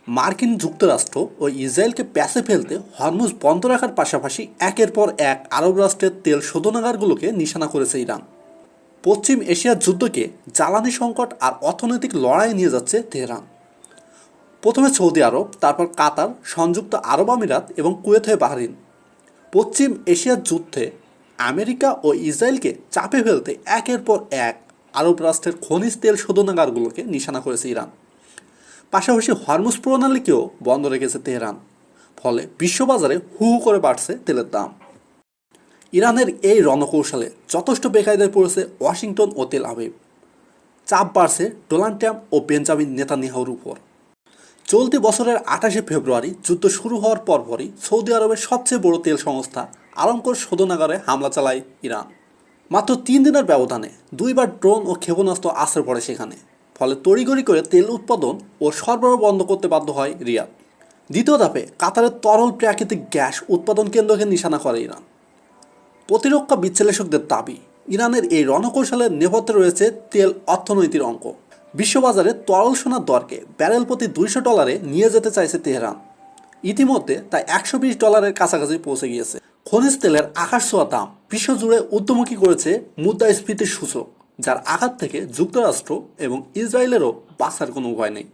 মার্কিন যুক্তরাষ্ট্র ও ইসরায়েলকে প্যাঁচে ফেলতে হরমুজ বন্ধ রাখার পাশাপাশি একের পর এক আরব রাষ্ট্রের তেল শোধনাগারগুলোকে নিশানা করেছে ইরান। পশ্চিম এশিয়ার যুদ্ধকে জ্বালানি সংকট আর অর্থনৈতিক লড়াই নিয়ে যাচ্ছে তেহরান। প্রথমে সৌদি আরব, তারপর কাতার, সংযুক্ত আরব আমিরাত এবং কুয়েত হয়ে বাহরিন। পশ্চিম এশিয়ার যুদ্ধে আমেরিকা ও ইসরায়েলকে চাপে ফেলতে একের পর এক আরব রাষ্ট্রের খনিজ তেল শোধনাগারগুলোকে নিশানা করেছে ইরান। পাশাপাশি হরমুজ প্রণালীকেও বন্ধ রেখেছে তেহরান। ফলে বিশ্ববাজারে হু হু করে বাড়ছে তেলের দাম। ইরানের এই রণকৌশলে যথেষ্ট বেকায়দায় পড়েছে ওয়াশিংটন ও তেল আবিব। চাপ বাড়ছে ডোনাল্ড ট্রাম্প ও বেঞ্জামিন নেতানিয়াহুর উপর। চলতি বছরের 28শে ফেব্রুয়ারি যুদ্ধ শুরু হওয়ার পরপরই সৌদি আরবের সবচেয়ে বড় তেল সংস্থা আরামকোর শোধনাগারে হামলা চালায় ইরান। মাত্র 3 দিনের ব্যবধানে 2বার ড্রোন ও ক্ষেপণাস্ত্র আছড়ে পড়ে সেখানে। ফলে তড়িঘড়ি করে তেল উৎপাদন ও সরবরাহ বন্ধ করতে বাধ্য হয় রিয়াদ। দ্বিতীয় ধাপে কাতারের তরল প্রাকৃতিক গ্যাস উৎপাদন কেন্দ্রকে নিশানা করে ইরান। প্রতিরক্ষা বিশ্লেষকদের দাবি, ইরানের এই রণকৌশলের নেপথ্যে রয়েছে তেল অর্থনৈতিক অঙ্ক। বিশ্ববাজারে তরল সোনার দরকে ব্যারেল প্রতি $200 নিয়ে যেতে চাইছে তেহরান। ইতিমধ্যে তা $120 কাছাকাছি পৌঁছে গিয়েছে। খনিজ তেলের আকাশ ছোঁয়া দাম বিশ্বজুড়ে ঊর্ধ্বমুখী করেছে মুদ্রাস্ফীতির সূচক, যার আঘাত থেকে যুক্তরাষ্ট্র এবং ইসরায়েলেরও বাঁচার কোনো উপায় নেই।